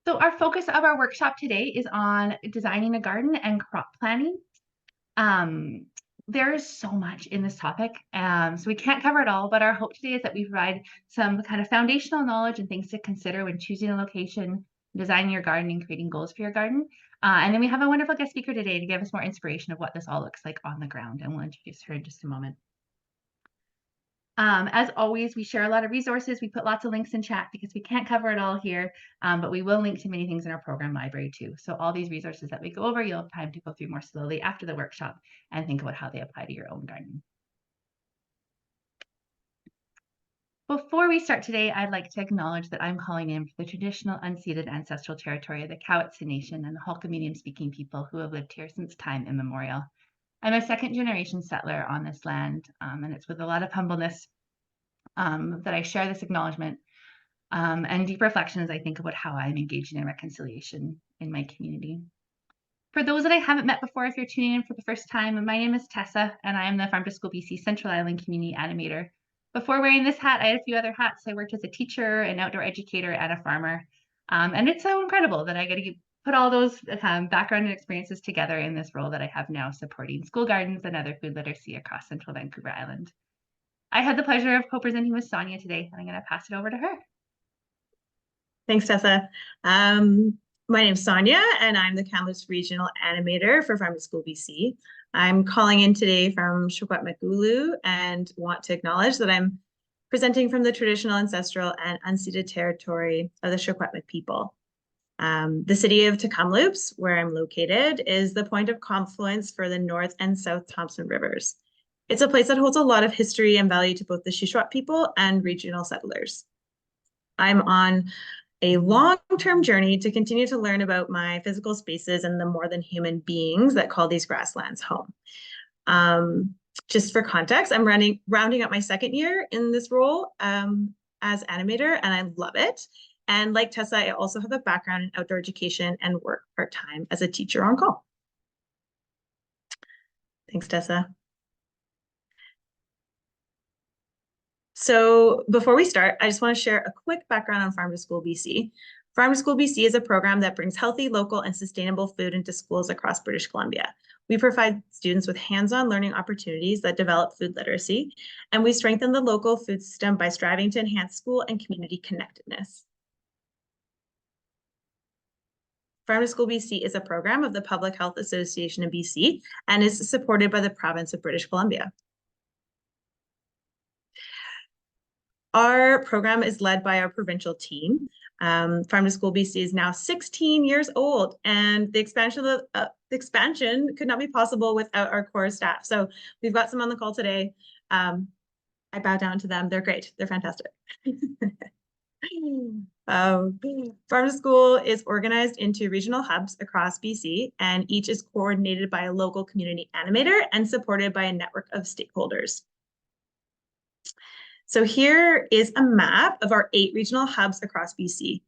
So our focus of our workshop today is on designing a garden and crop planning. Um, there is so much in this topic, so we can't cover it all, but our hope today is that we provide some kind of foundational knowledge and things to consider when choosing a location, designing your garden, and creating goals for your garden. And then we have a wonderful guest speaker today to give us more inspiration of what this all looks like on the ground, and we'll introduce her in just a moment. As always, we share a lot of resources. We put lots of links in chat because we can't cover it all here, but we will link to many things in our program library too. So all these resources that we go over, you'll have time to go through more slowly after the workshop and think about how they apply to your own garden. Before we start today, I'd like to acknowledge that I'm calling in for the traditional unceded ancestral territory of the Cowichan Nation and the Halkidiki speaking people who have lived here since time immemorial. I'm a second-generation settler on this land, and it's with a lot of humbleness that I share this acknowledgement and deep reflection as I think about how I'm engaging in reconciliation in my community. For those that I haven't met before, if you're tuning in for the first time, my name is Tessa, and I am the Farm to School BC Central Island Community Animator. Before wearing this hat, I had a few other hats. I worked as a teacher, an outdoor educator, and a farmer. And it's so incredible that I get to put all those background and experiences together in this role that I have now, supporting school gardens and other food literacy across Central Vancouver Island. I had the pleasure of co-presenting with Sonia today, and I'm going to pass it over to her. Thanks, Tessa. My name is Sonia, and I'm the Kamloops Regional Animator for Farm to School BC. I'm calling in today from Secwepemcúlecw and want to acknowledge that I'm presenting from the traditional, ancestral, and unceded territory of the Secwepemc people. The city of Kamloops, where I'm located, is the point of confluence for the North and South Thompson Rivers. It's a place that holds a lot of history and value to both the Shuswap people and regional settlers. I'm on a long-term journey to continue to learn about my physical spaces and the more than human beings that call these grasslands home. Just for context, I'm rounding up my second year in this role as animator, and I love it. And like Tessa, I also have a background in outdoor education and work part-time as a teacher on call. Thanks, Tessa. So before we start, I just want to share a quick background on Farm to School BC. Farm to School BC is a program that brings healthy, local, and sustainable food into schools across British Columbia. We provide students with hands-on learning opportunities that develop food literacy, and we strengthen the local food system by striving to enhance school and community connectedness. Farm to School BC is a program of the Public Health Association of BC and is supported by the province of British Columbia. Our program is led by our provincial team. Farm to School BC is now 16 years old, and the expansion could not be possible without our core staff. So we've got some on the call today. I bow down to them. They're great. They're fantastic. Farm to School is organized into regional hubs across BC, and each is coordinated by a local community animator and supported by a network of stakeholders. So here is a map of our 8 regional hubs across BC.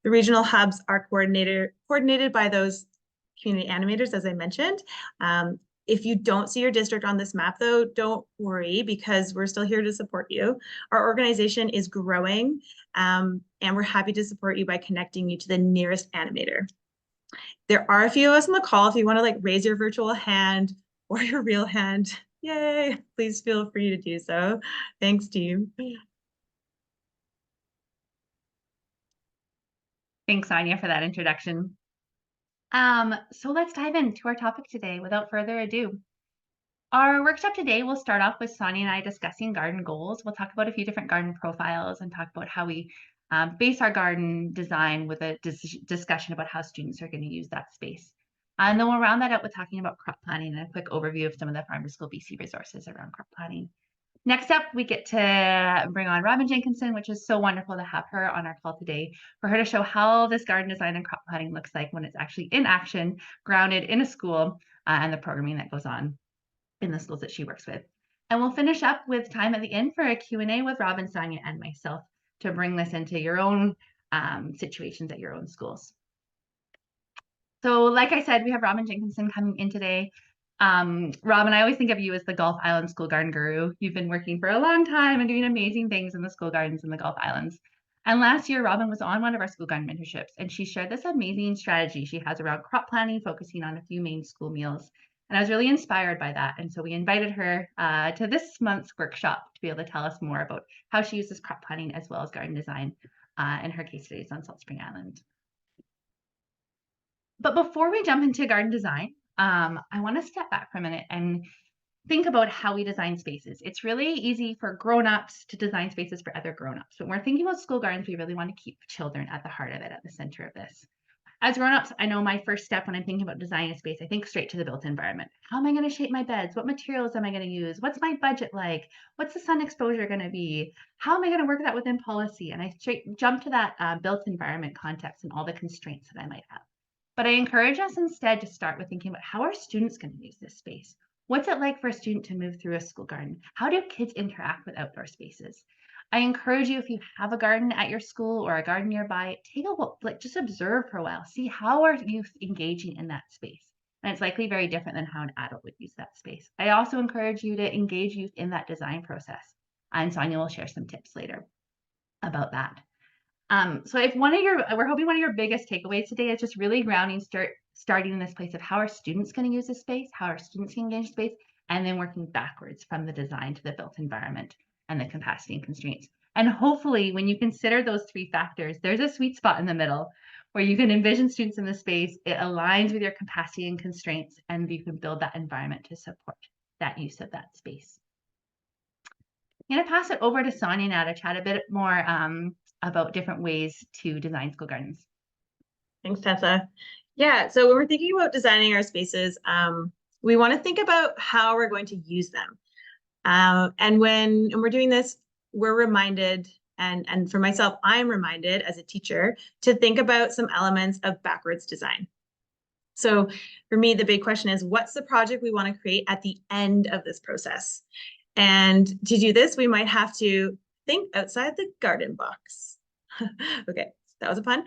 The regional hubs are coordinated by those community animators, as I mentioned. If you don't see your district on this map, though, don't worry, because we're still here to support you. Our organization is growing, and we're happy to support you by connecting you to the nearest animator. There are a few of us on the call. If you want to raise your virtual hand or your real hand, yay, please feel free to do so. Thanks, team. Thanks, Sonia, for that introduction. So let's dive into our topic today without further ado. Our workshop today will start off with Sonia and I discussing garden goals. We'll talk about a few different garden profiles and talk about how we base our garden design with a discussion about how students are going to use that space. And then we'll round that out with talking about crop planning and a quick overview of some of the Farm to School BC resources around crop planning. Next up, we get to bring on Robin Jenkinson, which is so wonderful to have her on our call today for her to show how this garden design and crop planning looks like when it's actually in action, grounded in a school, and the programming that goes on in the schools that she works with. And we'll finish up with time at the end for a Q&A with Robin, Sonia, and myself to bring this into your own situations at your own schools. So like I said, we have Robin Jenkinson coming in today. Robin, I always think of you as the Gulf Island School Garden Guru. You've been working for a long time and doing amazing things in the school gardens in the Gulf Islands. And last year, Robin was on one of our school garden mentorships, and she shared this amazing strategy she has around crop planting, focusing on a few main school meals. And I was really inspired by that. And so we invited her to this month's workshop to be able to tell us more about how she uses crop planting as well as garden design in her case studies on Salt Spring Island. But before we jump into garden design, I want to step back for a minute and think about how we design spaces. It's really easy for grown-ups to design spaces for other grown-ups. But when we're thinking about school gardens, we really want to keep children at the heart of it, at the center of this. As grown-ups, I know my first step when I'm thinking about designing a space, I think straight to the built environment. How am I going to shape my beds? What materials am I going to use? What's my budget like? What's the sun exposure going to be? How am I going to work that within policy? And I straight jump to that built environment context and all the constraints that I might have. But I encourage us instead to start with thinking about how are students going to use this space? What's it like for a student to move through a school garden? How do kids interact with outdoor spaces? I encourage you, if you have a garden at your school or a garden nearby, take a look, like just observe for a while. See how are youth engaging in that space? And it's likely very different than how an adult would use that space. I also encourage you to engage youth in that design process. And Sonia will share some tips later about that. So if we're hoping one of your biggest takeaways today is just really grounding, starting in this place of how are students going to use this space, how are students going to engage space, and then working backwards from the design to the built environment and the capacity and constraints. And hopefully when you consider those three factors, there's a sweet spot in the middle where you can envision students in the space, it aligns with your capacity and constraints, and you can build that environment to support that use of that space. I'm going to pass it over to Sonia now to chat a bit more about different ways to design school gardens. Thanks, Tessa. Yeah, so when we're thinking about designing our spaces, we want to think about how we're going to use them. And when we're doing this, we're reminded, and for myself, I'm reminded as a teacher to think about some elements of backwards design. So for me, the big question is, what's the project we want to create at the end of this process? And to do this, we might have to think outside the garden box. Okay, that was a pun.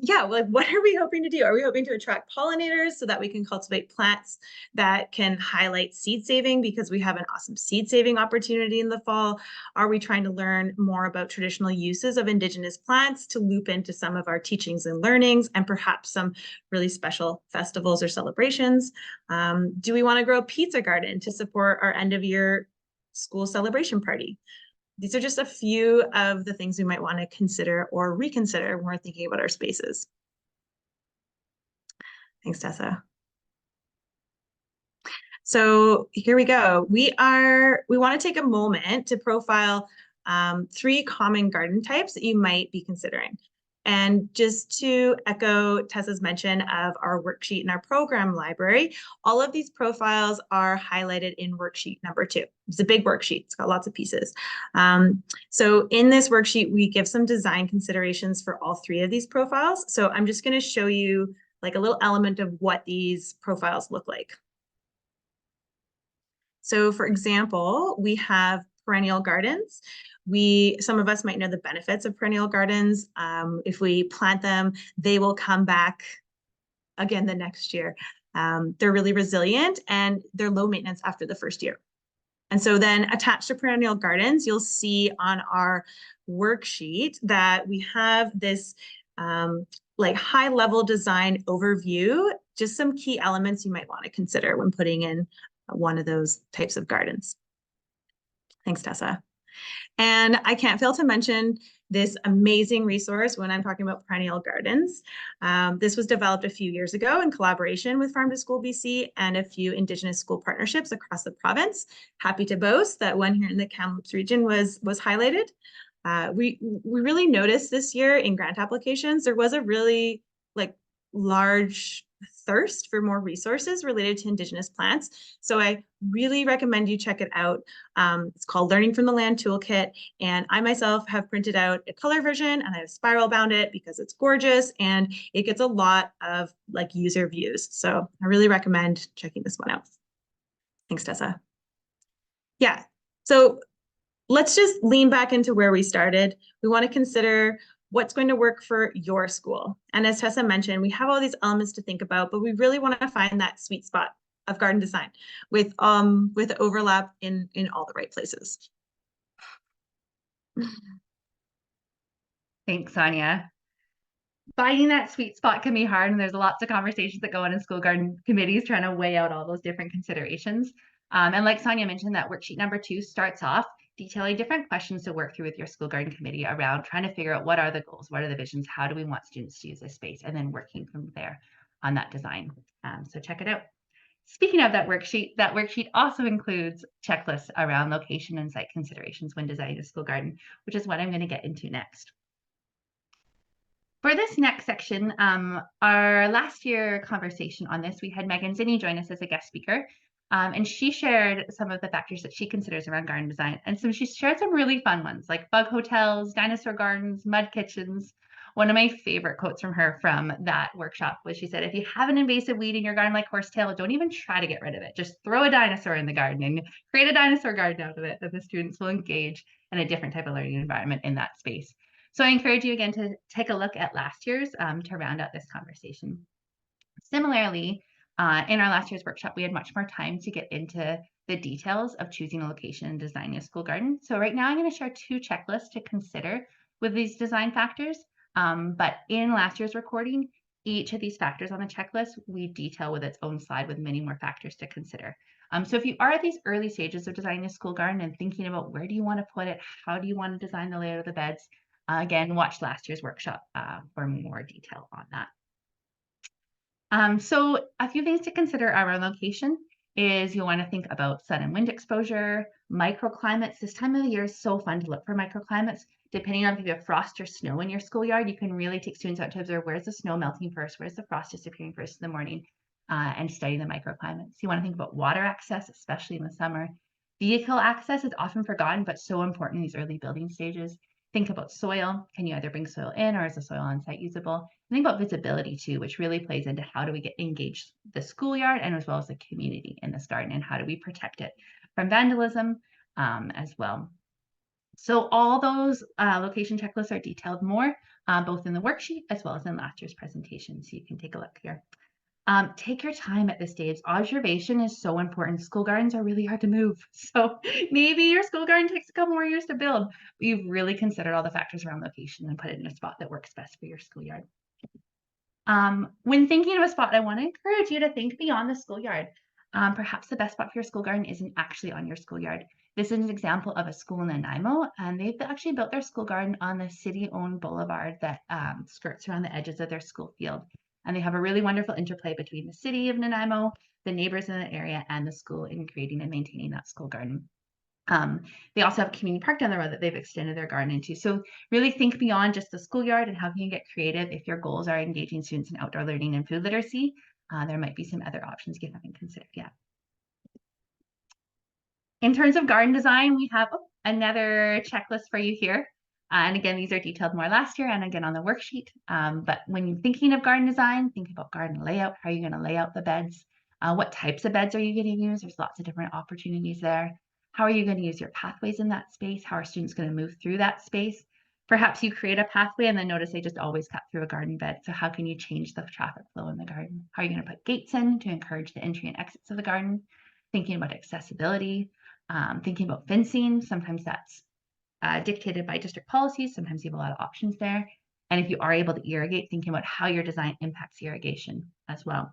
Yeah, like what are we hoping to do? Are we hoping to attract pollinators so that we can cultivate plants that can highlight seed saving because we have an awesome seed saving opportunity in the fall? Are we trying to learn more about traditional uses of Indigenous plants to loop into some of our teachings and learnings and perhaps some really special festivals or celebrations? Do we want to grow a pizza garden to support our end of year school celebration party? These are just a few of the things we might want to consider or reconsider when we're thinking about our spaces. Thanks, Tessa. So here we go. We want to take a moment to profile 3 common garden types that you might be considering. And just to echo Tessa's mention of our worksheet in our program library, all of these profiles are highlighted in worksheet number 2. It's a big worksheet. It's got lots of pieces. So in this worksheet, we give some design considerations for all 3 of these profiles. So I'm just going to show you like a little element of what these profiles look like. So for example, we have perennial gardens. Some of us might know the benefits of perennial gardens. If we plant them, they will come back again the next year. They're really resilient and they're low maintenance after the first year. And so then attached to perennial gardens, you'll see on our worksheet that we have this like high level design overview, just some key elements you might want to consider when putting in one of those types of gardens. Thanks, Tessa. And I can't fail to mention this amazing resource when I'm talking about perennial gardens. This was developed a few years ago in collaboration with Farm to School BC and a few Indigenous school partnerships across the province. Happy to boast that one here in the Kamloops region was highlighted. We really noticed this year in grant applications, there was a really large thirst for more resources related to Indigenous plants. So I really recommend you check it out. It's called Learning from the Land Toolkit. And I myself have printed out a color version and I've spiral bound it because it's gorgeous and it gets a lot of user views. So I really recommend checking this one out. Thanks, Tessa. Yeah, so let's just lean back into where we started. We want to consider what's going to work for your school. And as Tessa mentioned, we have all these elements to think about, but we really want to find that sweet spot of garden design with overlap in all the right places. Thanks, Sonia. Finding that sweet spot can be hard, and there's lots of conversations that go on in school garden committees trying to weigh out all those different considerations. And like Sonia mentioned, that worksheet number 2 starts off detailing different questions to work through with your school garden committee around trying to figure out what are the goals, what are the visions, how do we want students to use this space, and then working from there on that design. So check it out. Speaking of that worksheet also includes checklists around location and site considerations when designing a school garden, which is what I'm going to get into next. For this next section, our last year conversation on this, we had Megan Zinni join us as a guest speaker, and she shared some of the factors that she considers around garden design. And so she shared some really fun ones like bug hotels, dinosaur gardens, mud kitchens. One of my favorite quotes from her from that workshop was she said, if you have an invasive weed in your garden like horsetail, don't even try to get rid of it. Just throw a dinosaur in the garden and create a dinosaur garden out of it, and the students will engage in a different type of learning environment in that space. So I encourage you again to take a look at last year's to round out this conversation. Similarly, in our last year's workshop, we had much more time to get into the details of choosing a location and designing a school garden. So right now I'm going to share 2 checklists to consider with these design factors. But in last year's recording, each of these factors on the checklist, we detail with its own slide with many more factors to consider. So if you are at these early stages of designing a school garden and thinking about where do you want to put it, how do you want to design the layout of the beds, again, watch last year's workshop for more detail on that. So a few things to consider around location is you'll want to think about sun and wind exposure, microclimates. This time of the year is so fun to look for microclimates. Depending on if you have frost or snow in your schoolyard, you can really take students out to observe where's the snow melting first, where's the frost disappearing first in the morning, and study the microclimates. You want to think about water access, especially in the summer. Vehicle access is often forgotten, but so important in these early building stages. Think about soil. Can you either bring soil in or is the soil on site usable? Think about visibility too, which really plays into how do we get engaged the schoolyard and as well as the community in this garden, and how do we protect it from vandalism as well. So all those location checklists are detailed more, both in the worksheet as well as in last year's presentation. So you can take a look here. Take your time at this stage. Observation is so important. School gardens are really hard to move. So maybe your school garden takes a couple more years to build, but you've really considered all the factors around location and put it in a spot that works best for your schoolyard. When thinking of a spot, I want to encourage you to think beyond the schoolyard. Perhaps the best spot for your school garden isn't actually on your schoolyard. This is an example of a school in Nanaimo, and they've actually built their school garden on the city-owned boulevard that skirts around the edges of their school field. And they have a really wonderful interplay between the city of Nanaimo, the neighbors in the area, and the school in creating and maintaining that school garden. They also have a community park down the road that they've extended their garden into. So really think beyond just the schoolyard and how can you get creative. If your goals are engaging students in outdoor learning and food literacy, there might be some other options you haven't considered yet. In terms of garden design, we have another checklist for you here. And again, these are detailed more last year and again on the worksheet. But when you're thinking of garden design, think about garden layout. How are you going to lay out the beds? What types of beds are you going to use? There's lots of different opportunities there. How are you going to use your pathways in that space? How are students going to move through that space? Perhaps you create a pathway and then notice they just always cut through a garden bed. So how can you change the traffic flow in the garden? How are you going to put gates in to encourage the entry and exits of the garden? Thinking about accessibility, thinking about fencing. Sometimes that's dictated by district policies. Sometimes you have a lot of options there. And if you are able to irrigate, thinking about how your design impacts irrigation as well.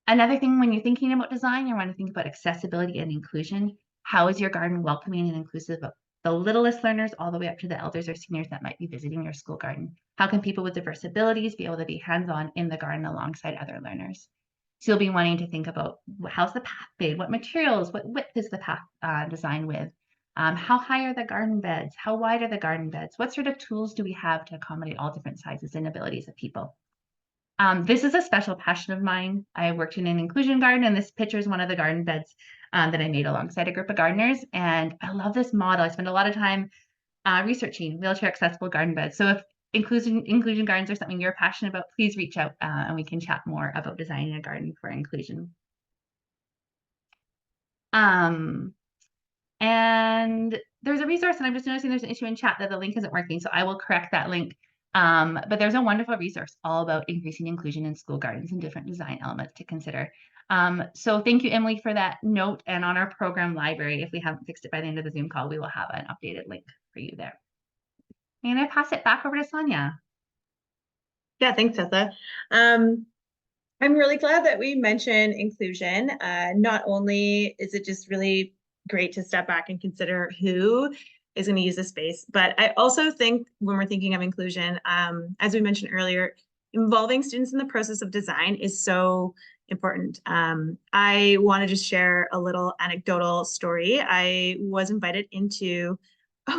Another thing when you're thinking about design, you want to think about accessibility and inclusion. How is your garden welcoming and inclusive of the littlest learners all the way up to the elders or seniors that might be visiting your school garden? How can people with diverse abilities be able to be hands-on in the garden alongside other learners? So you'll be wanting to think about how's the path made, what materials, what width is the path designed with? How high are the garden beds? How wide are the garden beds? What sort of tools do we have to accommodate all different sizes and abilities of people? This is a special passion of mine. I worked in an inclusion garden, and this picture is one of the garden beds that I made alongside a group of gardeners. And I love this model. I spend a lot of time researching wheelchair accessible garden beds. So if inclusion gardens are something you're passionate about, please reach out and we can chat more about designing a garden for inclusion. And there's a resource, and I'm just noticing there's an issue in chat that the link isn't working, so I will correct that link. But there's a wonderful resource all about increasing inclusion in school gardens and different design elements to consider. So thank you, Emily, for that note. And on our program library, if we haven't fixed it by the end of the Zoom call, we will have an updated link for you there. And I pass it back over to Sonia. Yeah, thanks, Tessa. Um, I'm really glad that we mentioned inclusion. Not only is it just really great to step back and consider who is going to use the space, but I also think when we're thinking of inclusion, as we mentioned earlier, involving students in the process of design is so important. I want to just share a little anecdotal story. I was invited into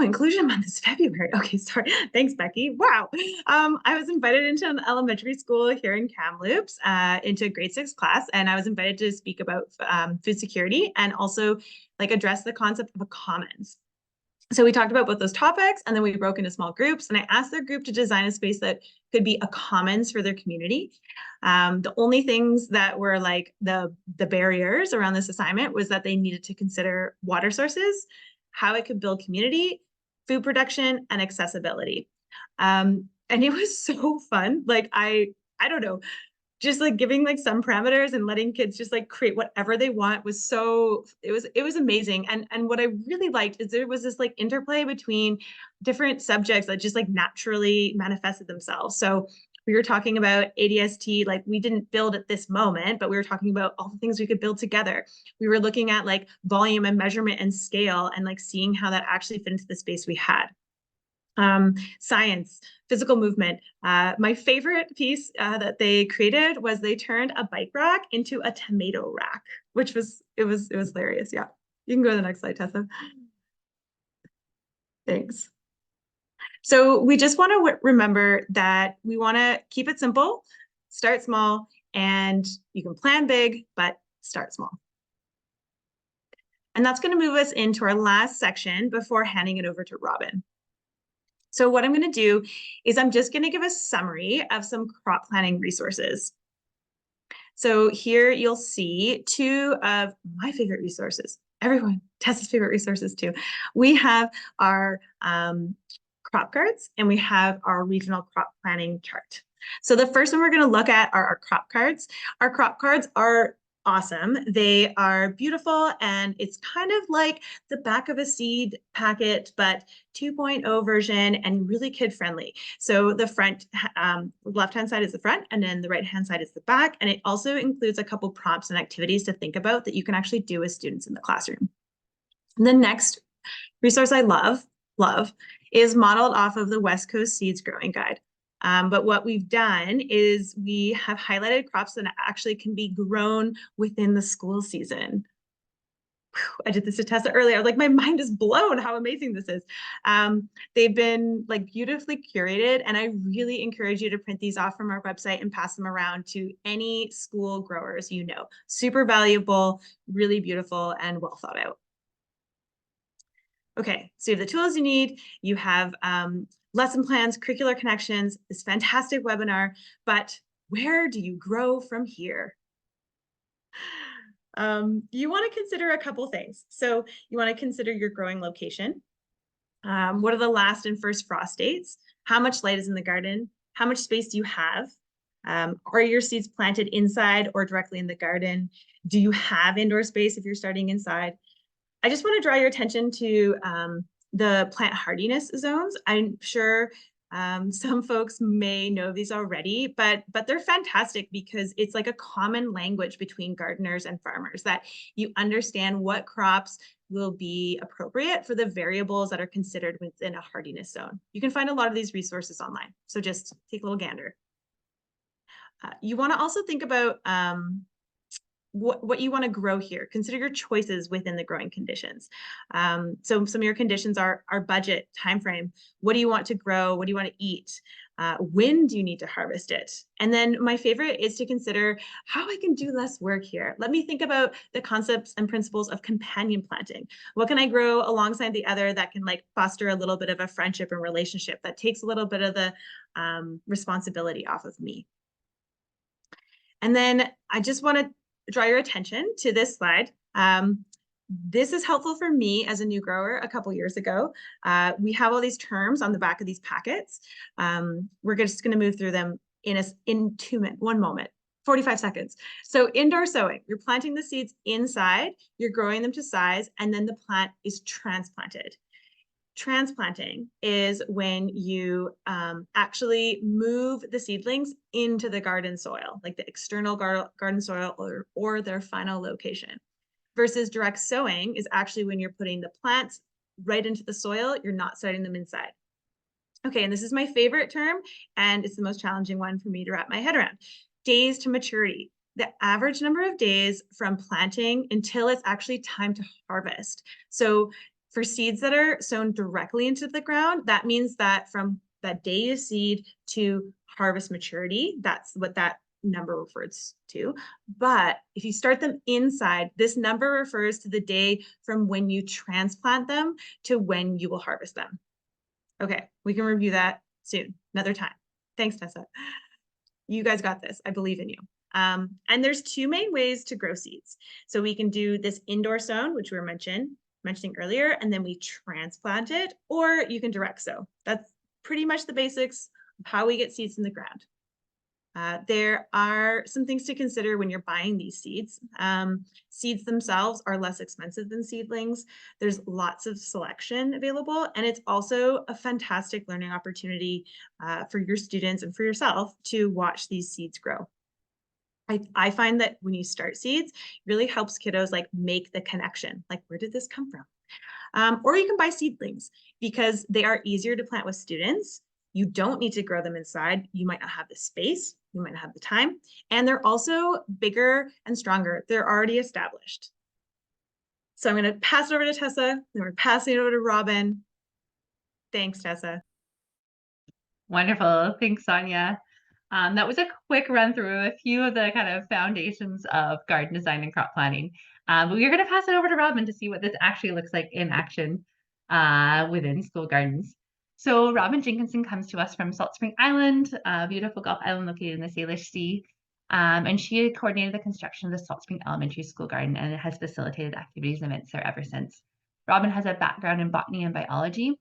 Inclusion Month is February. Okay, sorry. Thanks, Becky. Wow. I was invited into an elementary school here in Kamloops, into a grade 6 class, and I was invited to speak about food security and also like address the concept of a commons. So we talked about both those topics, and then we broke into small groups, and I asked their group to design a space that could be a commons for their community. The only things that were like the barriers around this assignment was that they needed to consider water sources, how it could build community, food production, and accessibility. And it was so fun. Like I don't know, just like giving like some parameters and letting kids just like create whatever they want was it was amazing. And what I really liked is there was this like interplay between different subjects that just like naturally manifested themselves. So we were talking about ADST, like we didn't build at this moment, but we were talking about all the things we could build together. We were looking at like volume and measurement and scale and like seeing how that actually fit into the space we had. Science, physical movement. My favorite piece that they created was they turned a bike rack into a tomato rack, which was hilarious. Yeah, you can go to the next slide, Tessa. Thanks. So we just want to remember that we want to keep it simple, start small, and you can plan big, but start small. And that's going to move us into our last section before handing it over to Robin. So what I'm going to do is I'm just going to give a summary of some crop planning resources. So here you'll see two of my favorite resources. Everyone, Tessa's favorite resources too. We have our crop cards and we have our regional crop planning chart. So the first one we're going to look at are our crop cards. Our crop cards are awesome. They are beautiful, and it's kind of like the back of a seed packet, but 2.0 version and really kid friendly. So the front, left-hand side is the front, and then the right-hand side is the back. And it also includes a couple prompts and activities to think about that you can actually do with students in the classroom. And the next resource I love is modeled off of the West Coast Seeds Growing Guide. But what we've done is we have highlighted crops that actually can be grown within the school season. I did this to Tessa earlier. Like, my mind is blown how amazing this is. They've been like beautifully curated, and I really encourage you to print these off from our website and pass them around to any school growers you know. Super valuable, really beautiful, and well thought out. Okay, so you have the tools you need. You have lesson plans, curricular connections, this fantastic webinar, but where do you grow from here? You want to consider a couple things. So you want to consider your growing location. What are the last and first frost dates? How much light is in the garden? How much space do you have? Are your seeds planted inside or directly in the garden? Do you have indoor space if you're starting inside? I just want to draw your attention to the plant hardiness zones. I'm sure some folks may know these already, but they're fantastic because it's like a common language between gardeners and farmers, that you understand what crops will be appropriate for the variables that are considered within a hardiness zone. You can find a lot of these resources online, so just take a little gander. You want to also think about what you want to grow here. Consider your choices within the growing conditions. So some of your conditions are budget, time frame. What do you want to grow? What do you want to eat? When do you need to harvest it? And then my favorite is to consider how I can do less work here. Let me think about the concepts and principles of companion planting. What can I grow alongside the other that can like foster a little bit of a friendship and relationship that takes a little bit of the responsibility off of me? And then I just want to draw your attention to this slide. This is helpful for me as a new grower a couple years ago. We have all these terms on the back of these packets. We're just going to move through them in 1 moment, 45 seconds. So indoor sowing, you're planting the seeds inside, you're growing them to size, and then the plant is transplanted. Transplanting is when you actually move the seedlings into the garden soil, like the external garden soil or their final location. Versus direct sowing is actually when you're putting the plants right into the soil, you're not setting them inside. Okay, and this is my favorite term, and it's the most challenging one for me to wrap my head around. Days to maturity. The average number of days from planting until it's actually time to harvest. So for seeds that are sown directly into the ground, that means that from that day of seed to harvest maturity, that's what that number refers to. But if you start them inside, this number refers to the day from when you transplant them to when you will harvest them. Okay, we can review that soon, another time. Thanks, Tessa. You guys got this. I believe in you. And there's two main ways to grow seeds. So we can do this indoor sown, which we were mentioning earlier, and then we transplant it, or you can direct sow. That's pretty much the basics of how we get seeds in the ground. There are some things to consider when you're buying these seeds. Seeds themselves are less expensive than seedlings. There's lots of selection available, and it's also a fantastic learning opportunity for your students and for yourself to watch these seeds grow. I find that when you start seeds, it really helps kiddos like make the connection, like where did this come from? Or you can buy seedlings because they are easier to plant with students. You don't need to grow them inside. You might not have the space, you might not have the time, and they're also bigger and stronger. They're already established. So I'm going to pass it over to Tessa, then we're passing it over to Robin. Thanks, Tessa. Wonderful. Thanks, Sonia. That was a quick run through a few of the kind of foundations of garden design and crop planting. But we're going to pass it over to Robin to see what this actually looks like in action within school gardens. So Robin Jenkinson comes to us from Salt Spring Island, a beautiful Gulf island located in the Salish Sea. And she coordinated the construction of the Salt Spring Elementary School Garden and has facilitated activities and events there ever since. Robin has a background in botany and biology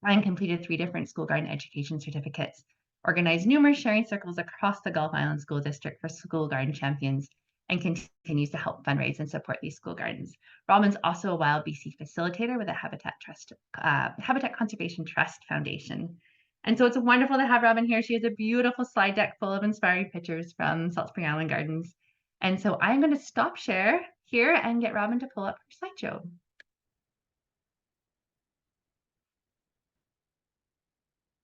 and completed 3 different school garden education certificates, organized numerous sharing circles across the Gulf Island School District for school garden champions, and continues to help fundraise and support these school gardens. Robin's also a Wild BC facilitator with the Habitat Conservation Trust Foundation. And so it's wonderful to have Robin here. She has a beautiful slide deck full of inspiring pictures from Salt Spring Island Gardens. And so I'm going to stop share here and get Robin to pull up her slideshow.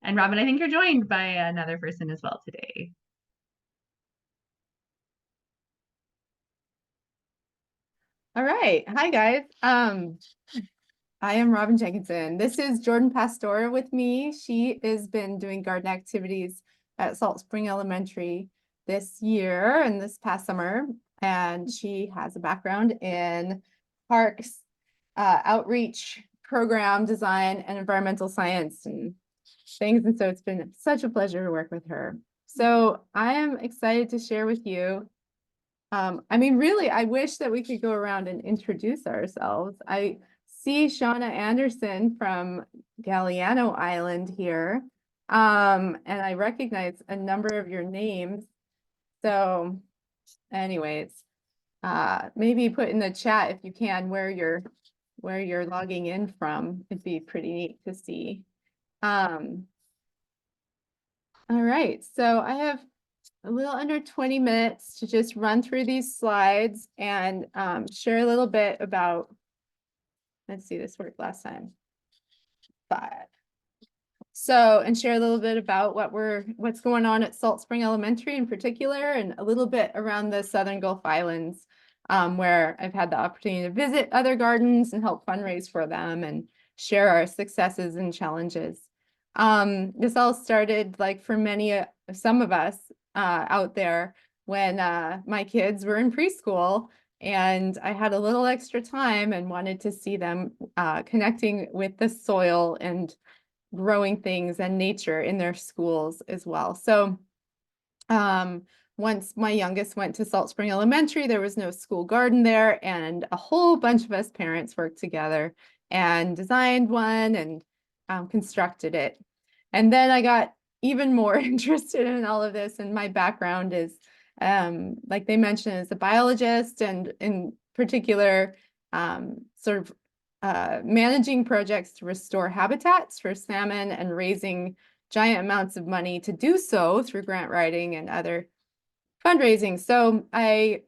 And Robin, I think you're joined by another person as well today. All right. Hi, guys. I am Robin Jenkinson. This is Jordan Pastor with me. She has been doing garden activities at Salt Spring Elementary this year and this past summer. And she has a background in parks, outreach, program design, and environmental science and things. And so it's been such a pleasure to work with her. So I am excited to share with you. I mean, really, I wish that we could go around and introduce ourselves. I see Shauna Anderson from Galliano Island here, and I recognize a number of your names. So anyways, maybe put in the chat if you can where you're logging in from. It'd be pretty neat to see. All right, so I have a little under 20 minutes to just run through these slides and share a little bit about, let's see, this worked last time. 5. So, and share a little bit about what's going on at Salt Spring Elementary in particular, and a little bit around the Southern Gulf Islands, where I've had the opportunity to visit other gardens and help fundraise for them and share our successes and challenges. This all started, like for some of us out there, when my kids were in preschool and I had a little extra time and wanted to see them connecting with the soil and growing things and nature in their schools as well. So once my youngest went to Salt Spring Elementary, there was no school garden there, and a whole bunch of us parents worked together and designed one and constructed it. And then I got even more interested in all of this, and my background is, like they mentioned, as a biologist, and in particular, sort of managing projects to restore habitats for salmon and raising giant amounts of money to do so through grant writing and other fundraising. So I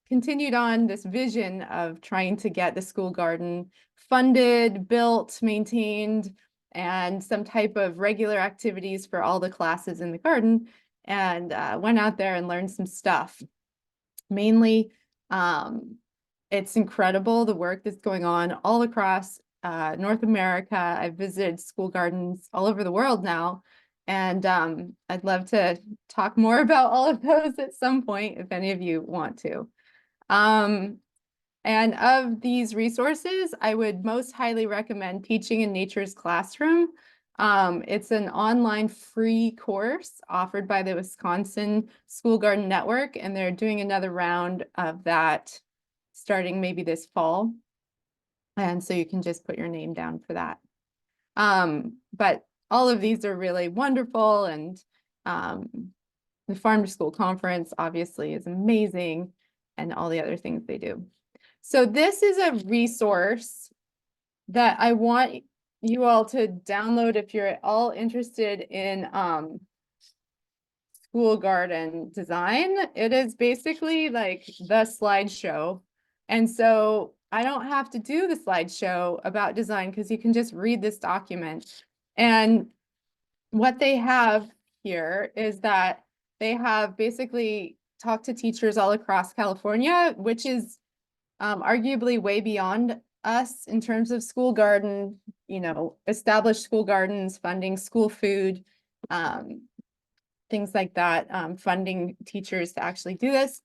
continued on this vision of trying to get the school garden funded, built, maintained, and some type of regular activities for all the classes in the garden, and went out there and learned some stuff. Mainly, it's incredible the work that's going on all across North America. I've visited school gardens all over the world now, and I'd love to talk more about all of those at some point if any of you want to. And of these resources, I would most highly recommend Teaching in Nature's Classroom. It's an online free course offered by the Wisconsin School Garden Network, and they're doing another round of that starting maybe this fall. And so you can just put your name down for that. But all of these are really wonderful, and the Farm to School Conference obviously is amazing, and all the other things they do. So this is a resource that I want you all to download if you're at all interested in school garden design. It is basically like the slideshow. And so I don't have to do the slideshow about design because you can just read this document. And what they have here is that they have basically talked to teachers all across California, which is arguably way beyond us in terms of school garden, established school gardens, funding school food, things like that, funding teachers to actually do this.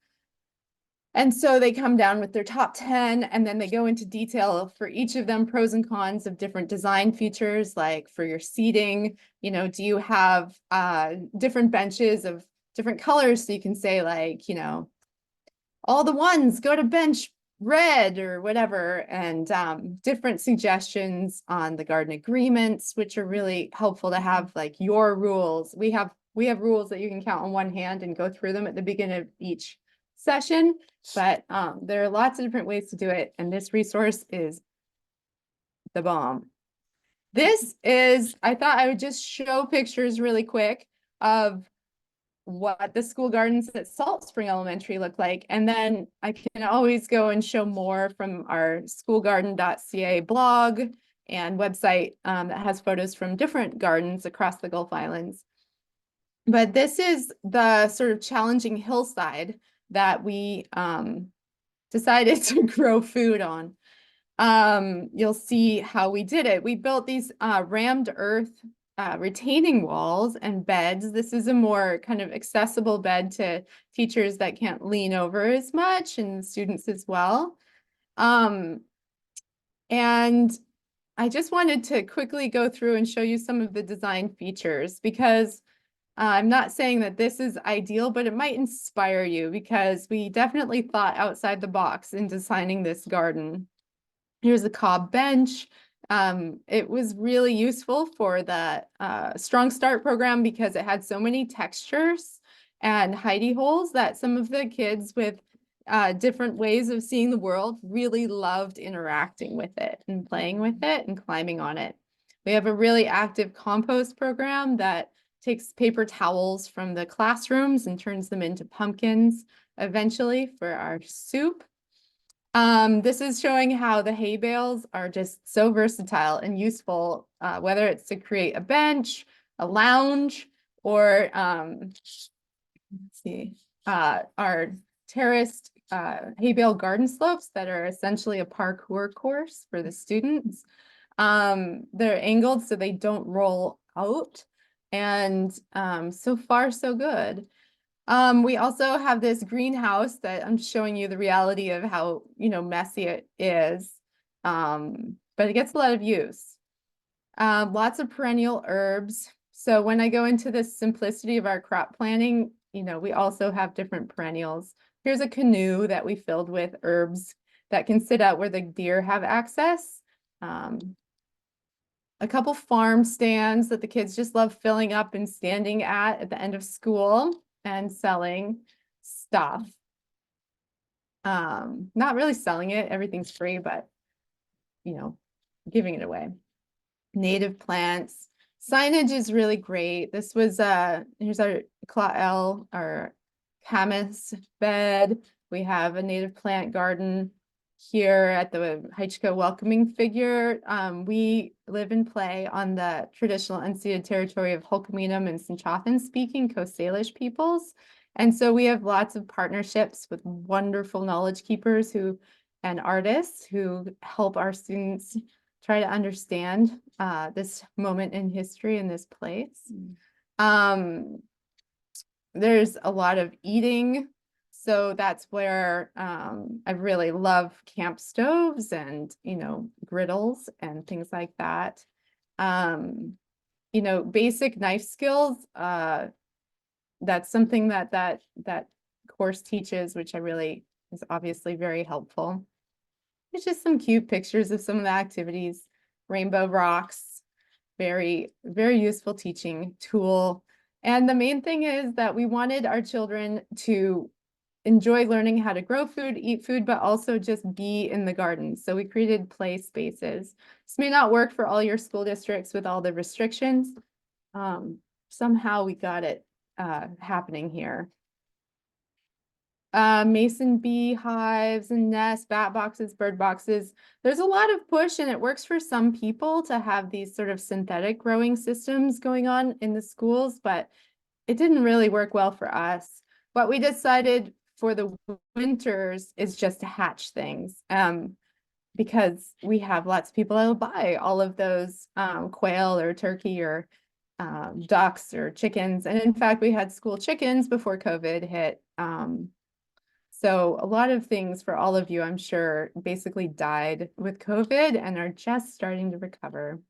And so they come down with their top 10, and then they go into detail for each of them, pros and cons of different design features, like for your seating, do you have different benches of different colors? So you can say like, all the ones go to bench red or whatever, and different suggestions on the garden agreements, which are really helpful to have like your rules. We have rules that you can count on one hand and go through them at the beginning of each session, but there are lots of different ways to do it, and this resource is the bomb. I thought I would just show pictures really quick of what the school gardens at Salt Spring Elementary look like, and then I can always go and show more from our schoolgarden.ca blog and website that has photos from different gardens across the Gulf Islands. But this is the sort of challenging hillside that we decided to grow food on. You'll see how we did it. We built these rammed earth retaining walls and beds. This is a more kind of accessible bed to teachers that can't lean over as much, and students as well. And I just wanted to quickly go through and show you some of the design features, because I'm not saying that this is ideal, but it might inspire you, because we definitely thought outside the box in designing this garden. Here's a cob bench. It was really useful for the Strong Start program because it had so many textures and hidey holes that some of the kids with different ways of seeing the world really loved interacting with it and playing with it and climbing on it. We have a really active compost program that takes paper towels from the classrooms and turns them into pumpkins eventually for our soup. This is showing how the hay bales are just so versatile and useful, whether it's to create a bench, a lounge, or let's see, our terraced hay bale garden slopes that are essentially a parkour course for the students. They're angled so they don't roll out, and so far so good. We also have this greenhouse that I'm showing you the reality of how, messy it is, but it gets a lot of use. Lots of perennial herbs. So when I go into the simplicity of our crop planning, we also have different perennials. Here's a canoe that we filled with herbs that can sit out where the deer have access. A couple farm stands that the kids just love filling up and standing at the end of school and selling stuff. Not really selling it, everything's free, but giving it away. Native plants. Signage is really great. This was, here's our Clael, our camas bed. We have a native plant garden here at the Haichika Welcoming Figure. We live and play on the traditional unceded territory of Hulkaminam and Sinchothan speaking Coast Salish peoples. And so we have lots of partnerships with wonderful knowledge keepers and artists who help our students try to understand this moment in history in this place. There's a lot of eating. So that's where I really love camp stoves and, griddles and things like that. Basic knife skills. That's something that course teaches, which is obviously very helpful. There's just some cute pictures of some of the activities. Rainbow rocks, very, very useful teaching tool. And the main thing is that we wanted our children to enjoy learning how to grow food, eat food, but also just be in the garden. So we created play spaces. This may not work for all your school districts with all the restrictions. Somehow we got it happening here. Mason bee hives and nests, bat boxes, bird boxes. There's a lot of push, and it works for some people to have these sort of synthetic growing systems going on in the schools, but it didn't really work well for us. What we decided for the winters is just to hatch things, because we have lots of people that will buy all of those quail or turkey or ducks or chickens. And in fact, we had school chickens before COVID hit. So a lot of things for all of you, I'm sure, basically died with COVID and are just starting to recover.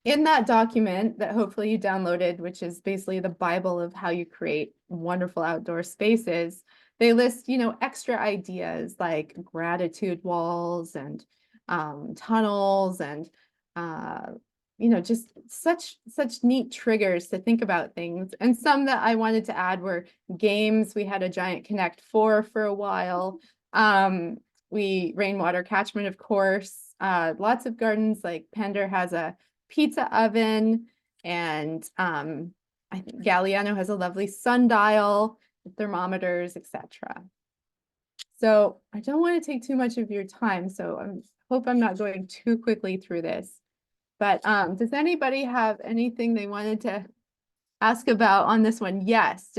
In that document that hopefully you downloaded, which is basically the Bible of how you create wonderful outdoor spaces, they list, extra ideas like gratitude walls and tunnels and just such neat triggers to think about things. And some that I wanted to add were games. We had a giant Connect 4 for a while. Rainwater catchment, of course. Lots of gardens, like Pender has a pizza oven, and I think Galliano has a lovely sundial, thermometers, etc. So I don't want to take too much of your time, so I hope I'm not going too quickly through this. But does anybody have anything they wanted to ask about on this one? Yes.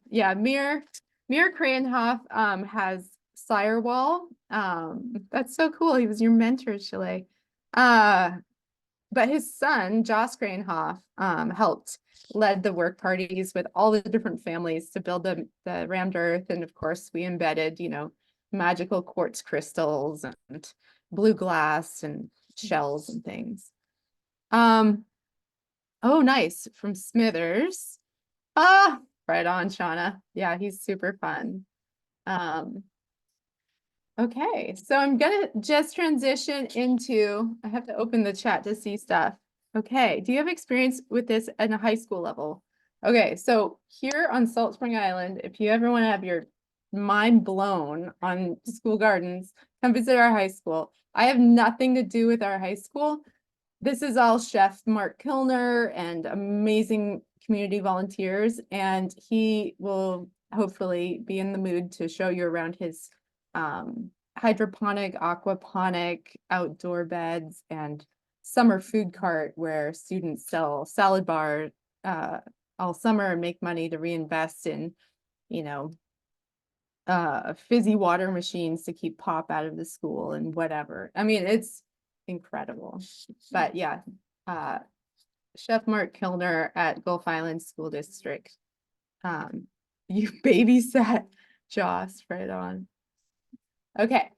Mir Kranhoff has Firewall. That's so cool. He was your mentor, Chile. But his son, Joss Kranhoff, led the work parties with all the different families to build the rammed earth. And of course, we embedded, magical quartz crystals and blue glass and shells and things. Oh, nice. From Smithers. Right on, Shauna. Yeah, he's super fun. Okay, so I'm gonna just transition into, I have to open the chat to see stuff. Okay, do you have experience with this at a high school level? Okay, so here on Salt Spring Island, if you ever want to have your mind blown on school gardens, come visit our high school. I have nothing to do with our high school. This is all Chef Mark Kilner and amazing community volunteers, and he will hopefully be in the mood to show you around his hydroponic, aquaponic, outdoor beds, and summer food cart where students sell salad bar all summer and make money to reinvest in, fizzy water machines to keep pop out of the school and whatever. I mean, it's incredible. But yeah, Chef Mark Kilner at Gulf Island School District. You babysat Joss right on. Okay.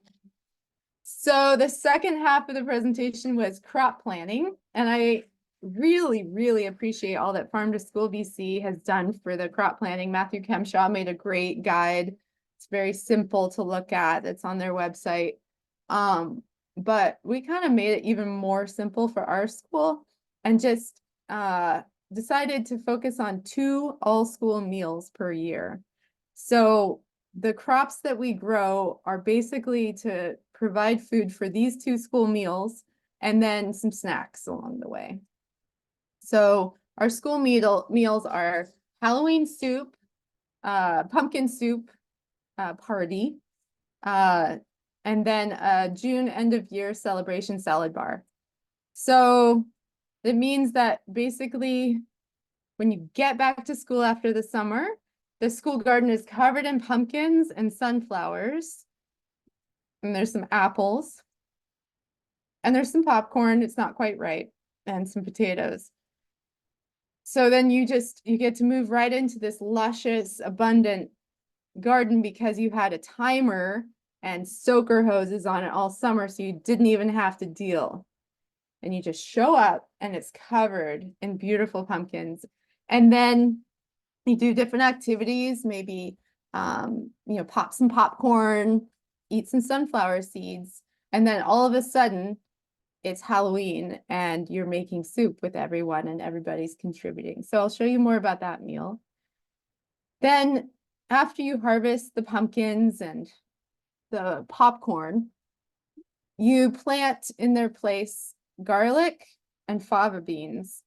So the second half of the presentation was crop planning, and I really, really appreciate all that Farm to School BC has done for the crop planning. Matthew Kemshaw made a great guide. It's very simple to look at. It's on their website. But we kind of made it even more simple for our school and just decided to focus on 2 all-school meals per year. So the crops that we grow are basically to provide food for these 2 school meals and then some snacks along the way. So our school meals are Halloween soup, pumpkin soup party, and then a June end of year celebration salad bar. So it means that basically when you get back to school after the summer, the school garden is covered in pumpkins and sunflowers. And there's some apples. And there's some popcorn, it's not quite right, and some potatoes. So then you get to move right into this luscious, abundant garden because you had a timer and soaker hoses on it all summer, so you didn't even have to deal. And you just show up and it's covered in beautiful pumpkins. And then you do different activities, maybe pop some popcorn, eat some sunflower seeds, and then all of a sudden it's Halloween and you're making soup with everyone and everybody's contributing. So I'll show you more about that meal. Then after you harvest the pumpkins and the popcorn, you plant in their place garlic and fava beans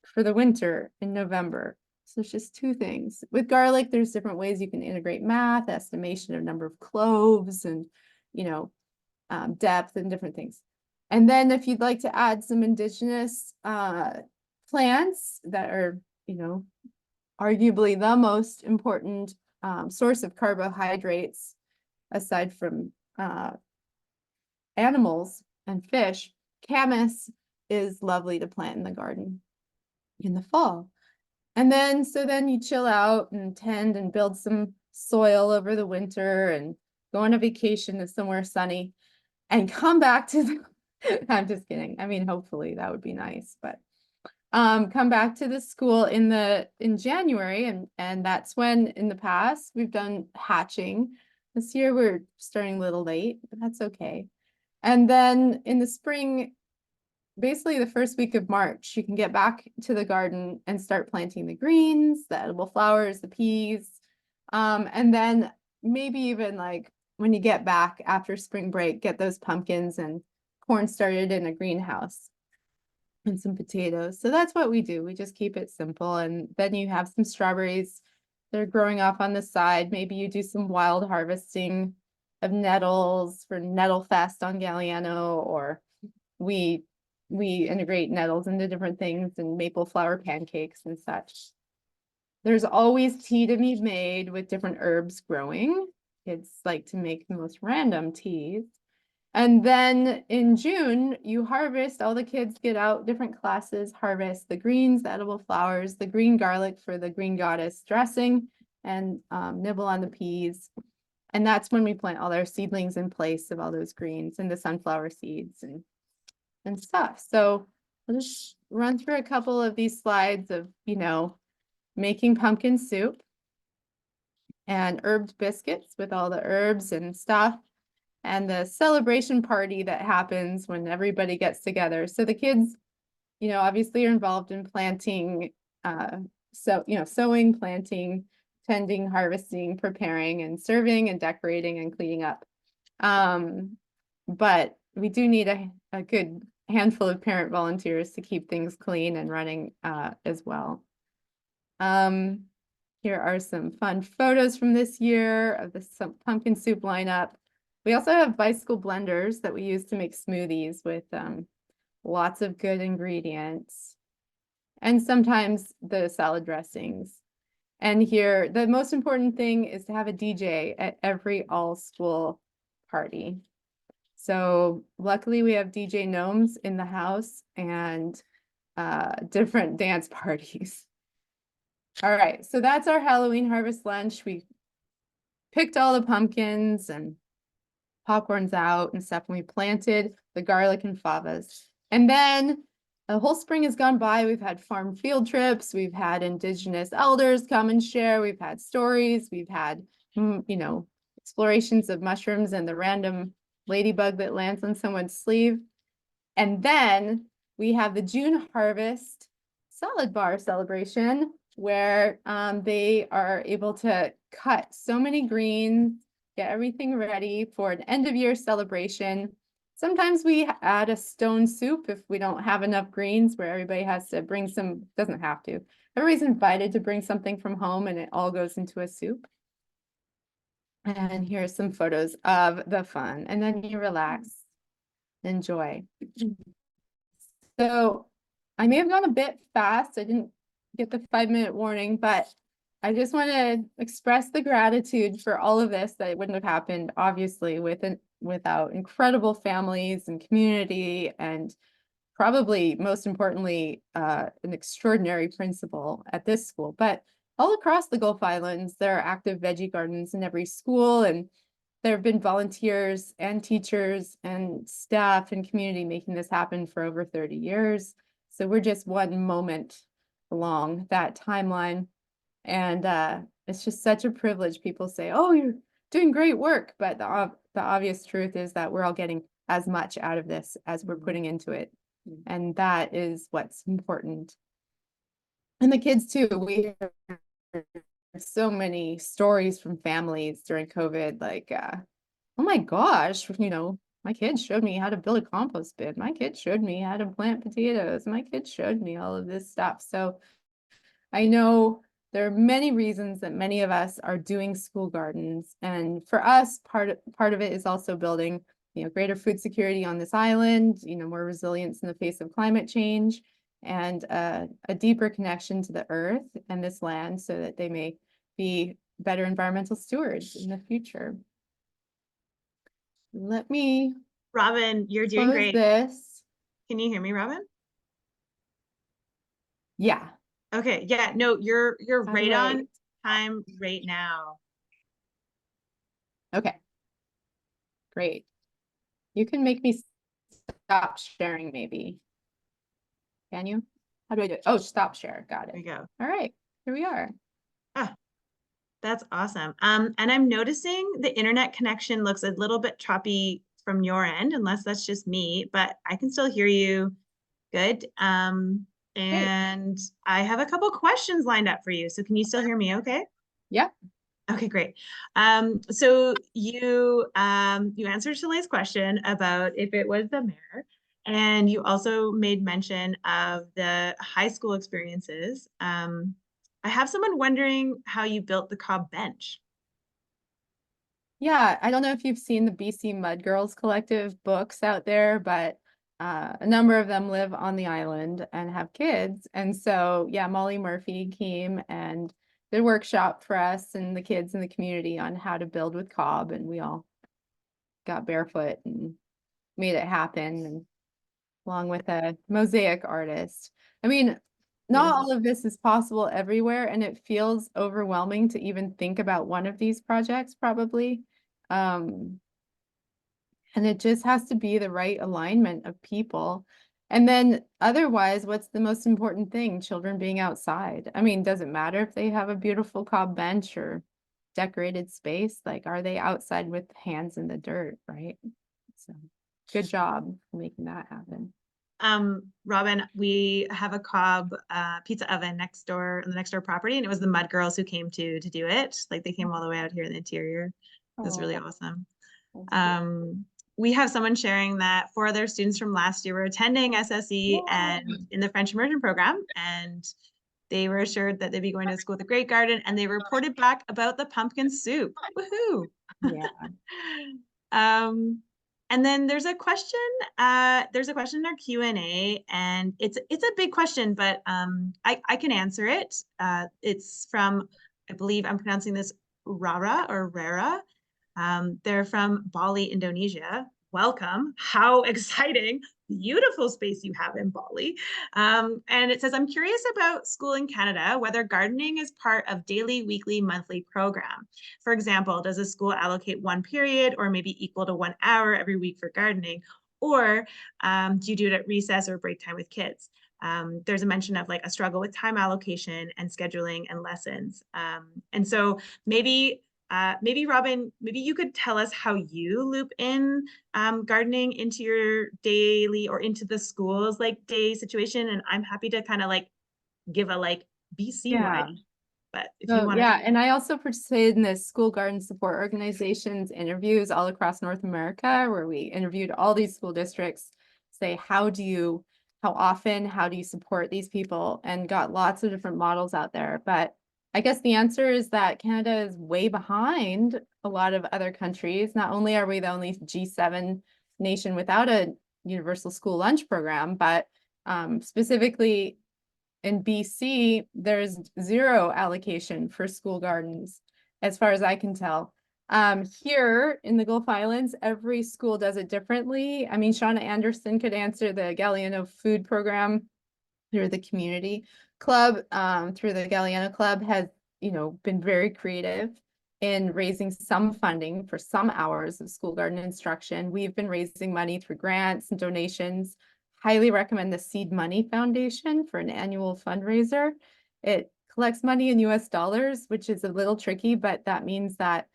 for the winter in November. So it's just 2 things. With garlic, there's different ways you can integrate math, estimation of number of cloves, and depth and different things. And then if you'd like to add some indigenous plants that are, arguably the most important source of carbohydrates aside from animals and fish, camas is lovely to plant in the garden in the fall. And then, so then you chill out and tend and build some soil over the winter and go on a vacation to somewhere sunny and come back to the, I'm just kidding. I mean, hopefully that would be nice, but come back to the school in January, and that's when in the past we've done hatching. This year we're starting a little late, but that's okay. And then in the spring, basically the first week of March, you can get back to the garden and start planting the greens, the edible flowers, the peas, and then maybe even like when you get back after spring break, get those pumpkins and corn started in a greenhouse and some potatoes. So that's what we do. We just keep it simple. And then you have some strawberries that are growing off on the side. Maybe you do some wild harvesting of nettles for Nettle Fest on Galliano, or we integrate nettles into different things and maple flour pancakes and such. There's always tea to be made with different herbs growing. Kids like to make the most random teas. And then in June, you harvest, all the kids get out different classes, harvest the greens, the edible flowers, the green garlic for the green goddess dressing, and nibble on the peas. And that's when we plant all our seedlings in place of all those greens and the sunflower seeds and stuff. So I'll just run through a couple of these slides of, making pumpkin soup and herbed biscuits with all the herbs and stuff, and the celebration party that happens when everybody gets together. So the kids, obviously are involved in planting, sowing, planting, tending, harvesting, preparing, and serving, and decorating, and cleaning up. But we do need a good handful of parent volunteers to keep things clean and running as well. Here are some fun photos from this year of the pumpkin soup lineup. We also have bicycle blenders that we use to make smoothies with lots of good ingredients, and sometimes the salad dressings. And here, the most important thing is to have a DJ at every all-school party. So luckily we have DJ gnomes in the house and different dance parties. All right, so that's our Halloween harvest lunch. We picked all the pumpkins and popcorn's out and stuff, and we planted the garlic and favas. And then the whole spring has gone by. We've had farm field trips. We've had Indigenous elders come and share. We've had stories. We've had, explorations of mushrooms and the random ladybug that lands on someone's sleeve. And then we have the June harvest salad bar celebration, where they are able to cut so many greens, get everything ready for an end of year celebration. Sometimes we add a stone soup if we don't have enough greens, where everybody has to bring some, doesn't have to. Everybody's invited to bring something from home and it all goes into a soup. And here's some photos of the fun. And then you relax, enjoy. So I may have gone a bit fast. I didn't get the 5-minute warning, but I just want to express the gratitude for all of this, that it wouldn't have happened, obviously, without incredible families and community, and probably most importantly, an extraordinary principal at this school. But all across the Gulf Islands, there are active veggie gardens in every school, and there have been volunteers and teachers and staff and community making this happen for over 30 years. So we're just one moment along that timeline. And it's just such a privilege. People say, oh, you're doing great work. But the obvious truth is that we're all getting as much out of this as we're putting into it. And that is what's important. And the kids too. We heard so many stories from families during COVID, like, oh my gosh, my kids showed me how to build a compost bin. My kids showed me how to plant potatoes. My kids showed me all of this stuff. So I know there are many reasons that many of us are doing school gardens. And for us, part of it is also building, greater food security on this island, more resilience in the face of climate change, and a deeper connection to the earth and this land, so that they may be better environmental stewards in the future. Let me Robin, you're doing close great. this. Can you hear me, Robin? Yeah. Okay. Yeah. No, you're right right. on time right now. Okay. Great. You can make me stop sharing, maybe. Can you? How do I do it? Oh, stop share. Got it. There we go. All right. Here we are. Ah, that's awesome. And I'm noticing the internet connection looks a little bit choppy from your end, unless that's just me, but I can still hear you good. And I have a couple questions lined up for you. So can you still hear me okay? Yeah. Okay, great. So you answered Shalee's question about if it was the mayor, and you also made mention of the high school experiences. I have someone wondering how you built the Cobb bench. Yeah, I don't know if you've seen the BC Mud Girls Collective books out there, but a number of them live on the island and have kids. And so, yeah, Molly Murphy came and did a workshop for us and the kids in the community on how to build with cob, and we all got barefoot and made it happen, and along with a mosaic artist. I mean, not all of this is possible everywhere, and it feels overwhelming to even think about one of these projects, probably. And it just has to be the right alignment of people. And then otherwise, what's the most important thing? Children being outside. I mean, does it matter if they have a beautiful cob bench or decorated space? Like, are they outside with hands in the dirt, right? So good job making that happen. Robin, we have a Cobb pizza oven next door on the next door property, and it was the Mud Girls who came to do it. Like, they came all the way out here in the interior. It was really awesome. We have someone sharing that 4 other students from last year were attending SSE and in the French immersion program, and they were assured that they'd be going to school with a great garden, and they reported back about the pumpkin soup. Woohoo! Yeah. And then there's a question in our Q&A, and it's a big question, but I can answer it. It's from, I believe I'm pronouncing this Rara or Rara. They're from Bali, Indonesia. Welcome. How exciting. Beautiful space you have in Bali. And it says, I'm curious about school in Canada, whether gardening is part of daily, weekly, monthly program. For example, does a school allocate 1 period or maybe equal to 1 hour every week for gardening? Or do you do it at recess or break time with kids? There's a mention of like a struggle with time allocation and scheduling and lessons. And so maybe Robin, maybe you could tell us how you loop in gardening into your daily or into the school's like day situation. And I'm happy to kind of like give a like BC wide But if you want to. Yeah, and I also participated in this school garden support organizations interviews all across North America, where we interviewed all these school districts, say, how often, how do you support these people, and got lots of different models out there. But I guess the answer is that Canada is way behind a lot of other countries. Not only are we the only G7 nation without a universal school lunch program, but specifically in BC, there's zero allocation for school gardens, as far as I can tell. Here in the Gulf Islands, every school does it differently. I mean, Shauna Anderson could answer. The Galliano Food Program through the community club, through the Galliano Club, has, been very creative in raising some funding for some hours of school garden instruction. We've been raising money through grants and donations. Highly recommend the Seed Money Foundation for an annual fundraiser. It collects money in US dollars, which is a little tricky, but that means that,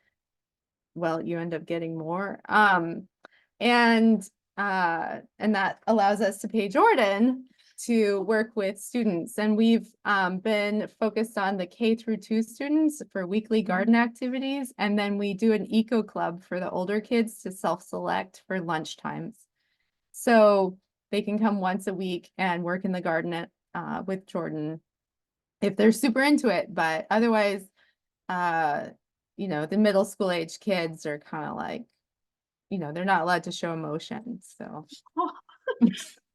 well, you end up getting more. And that allows us to pay Jordan to work with students. And we've been focused on the K through 2 students for weekly garden activities. And then we do an eco club for the older kids to self-select for lunch times. So they can come once a week and work in the garden with Jordan if they're super into it. But otherwise, the middle school age kids are kind of like, they're not allowed to show emotion. So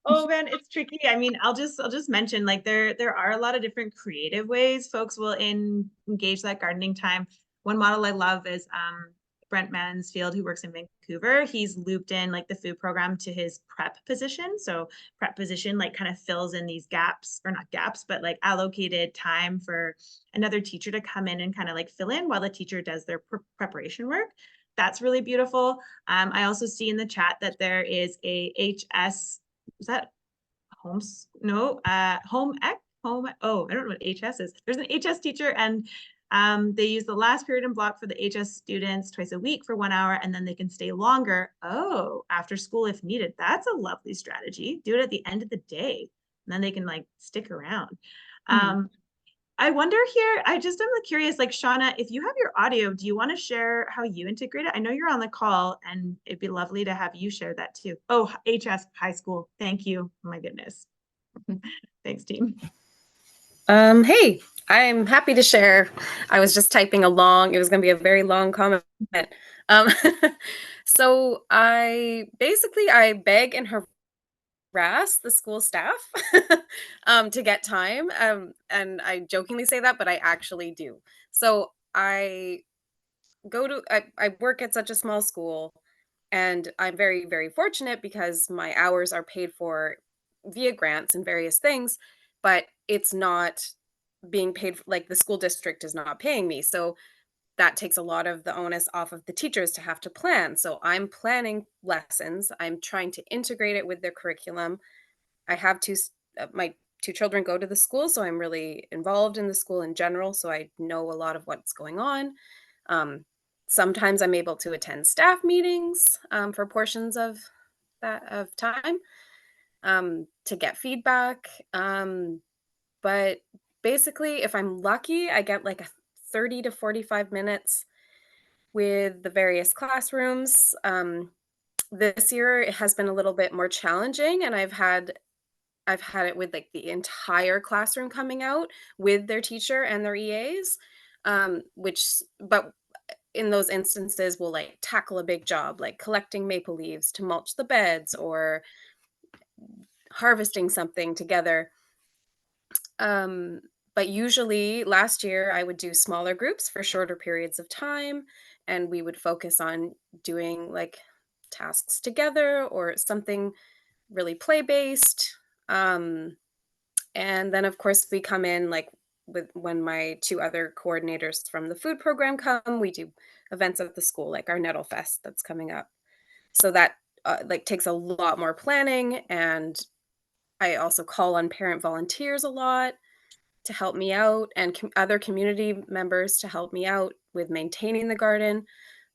Oh man, it's tricky. I mean, I'll just mention, like, there are a lot of different creative ways folks will engage that gardening time. One model I love is Brent Mansfield, who works in Vancouver. He's looped in like the food program to his prep position. So prep position like kind of fills in these gaps, or not gaps, but like allocated time for another teacher to come in and kind of like fill in while the teacher does their preparation work. That's really beautiful. I also see in the chat that there is a HS, is that homes? No, home ec, home. Oh, I don't know what HS is. There's an HS teacher, and they use the last period and block for the HS students twice a week for 1 hour, and then they can stay longer. Oh, after school if needed. That's a lovely strategy. Do it at the end of the day, and then they can like stick around. I wonder here, I'm curious, like, Shauna, if you have your audio, do you want to share how you integrate it? I know you're on the call, and it'd be lovely to have you share that too. Oh, HS high school. Thank you. Oh my goodness. Thanks, team. Hey, I'm happy to share. I was just typing along. It was going to be a very long comment. So I beg and harass the school staff to get time. And I jokingly say that, but I actually do. So I work at such a small school, and I'm very, very fortunate because my hours are paid for via grants and various things, but it's not being paid like the school district is not paying me. So that takes a lot of the onus off of the teachers to have to plan. So I'm planning lessons. I'm trying to integrate it with their curriculum. I have my 2 children go to the school, so I'm really involved in the school in general. So I know a lot of what's going on. Sometimes I'm able to attend staff meetings for portions of time to get feedback. But basically, if I'm lucky, I get like a 30 to 45 minutes with the various classrooms. This year it has been a little bit more challenging, and I've had it with like the entire classroom coming out with their teacher and their EAs, but in those instances we'll like tackle a big job like collecting maple leaves to mulch the beds or harvesting something together. But usually last year I would do smaller groups for shorter periods of time, and we would focus on doing like tasks together or something really play-based. And then of course we come in like when my 2 other coordinators from the food program come, we do events at the school, like our Nettle Fest that's coming up. So that like takes a lot more planning, and I also call on parent volunteers a lot to help me out, and other community members to help me out with maintaining the garden.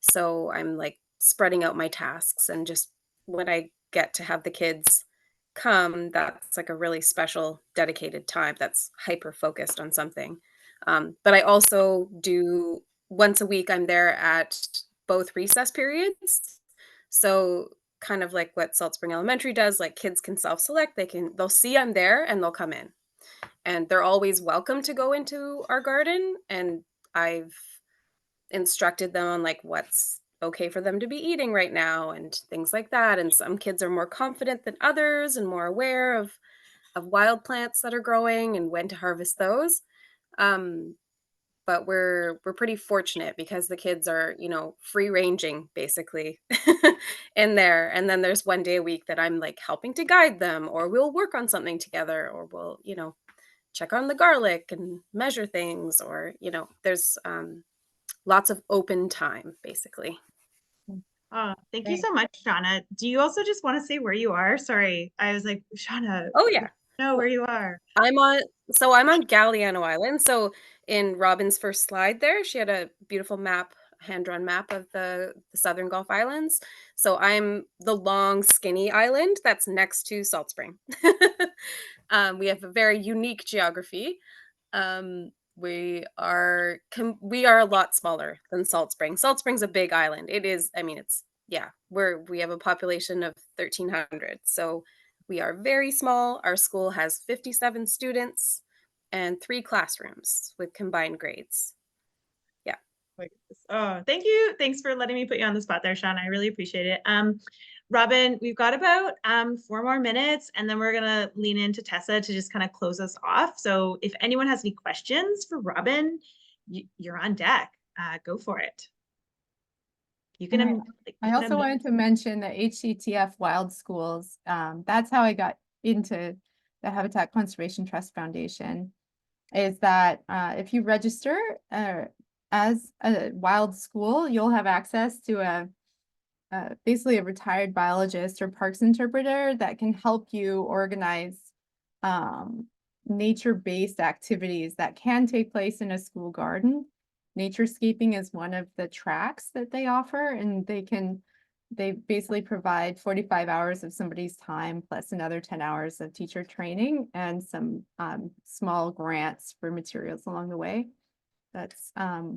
So I'm like spreading out my tasks, and just when I get to have the kids come, that's like a really special dedicated time that's hyper focused on something. But I also do once a week, I'm there at both recess periods. So kind of like what Salt Spring Elementary does, like kids can self-select, they'll see I'm there and they'll come in. And they're always welcome to go into our garden. And I've instructed them on like what's okay for them to be eating right now and things like that. And some kids are more confident than others and more aware of wild plants that are growing and when to harvest those. Um, but we're pretty fortunate because the kids are, free ranging basically in there. And then there's one day a week that I'm like helping to guide them, or we'll work on something together, or we'll, check on the garlic and measure things, or, there's lots of open time basically. Oh, thank you Great. so much, Shauna. Do you also just want to say where you are? Sorry, I was like, Shauna, Oh yeah. know where you are. I'm on Galliano Island. So in Robin's first slide there, she had a beautiful map, hand-drawn map of the Southern Gulf Islands. So I'm the long, skinny island that's next to Salt Spring. We have a very unique geography. We are a lot smaller than Salt Spring. Salt Spring's a big island. It is, I mean, it's yeah, we have a population of 1,300. So we are very small. Our school has 57 students and 3 classrooms with combined grades. Yeah. Oh, thank you. Thanks for letting me put you on the spot there, Shauna. I really appreciate it. Robin, we've got about 4 more minutes, and then we're gonna lean into Tessa to just kind of close us off. So if anyone has any questions for Robin, you're on deck. Go for it. You can. I also wanted to mention the HCTF Wild Schools. That's how I got into the Habitat Conservation Trust Foundation, is that if you register as a wild school, you'll have access to basically a retired biologist or parks interpreter that can help you organize nature-based activities that can take place in a school garden. Naturescaping is one of the tracks that they offer, and they basically provide 45 hours of somebody's time plus another 10 hours of teacher training and some small grants for materials along the way. That's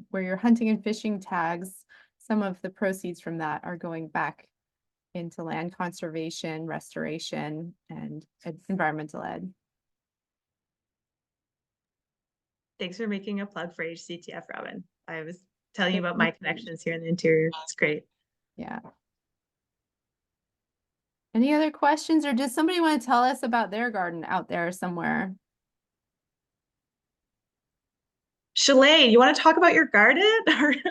where you're hunting and fishing tags. Some of the proceeds from that are going back into land conservation, restoration, and environmental ed. Thanks for making a plug for HCTF, Robin. I was telling you about my connections here in the interior. It's great. Yeah. Any other questions, or does somebody want to tell us about their garden out there somewhere? Chalet, you want to talk about your garden?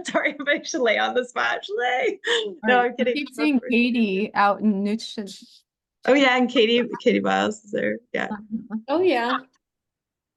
Sorry, I'm putting Chalet on the spot. Chalet. No, I'm kidding. I keep seeing Katie out in Newton. Oh yeah, and Katie Biles is there. Yeah. Oh yeah.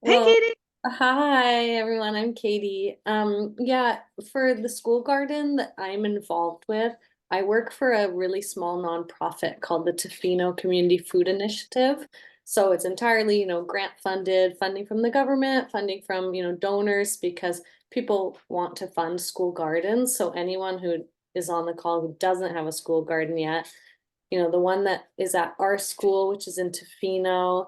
Hey, Well, Katie. hi everyone, I'm Katie. Yeah, for the school garden that I'm involved with, I work for a really small nonprofit called the Tofino Community Food Initiative. So it's entirely, grant funded, funding from the government, funding from, donors, because people want to fund school gardens. So anyone who is on the call who doesn't have a school garden yet, the one that is at our school, which is in Tofino,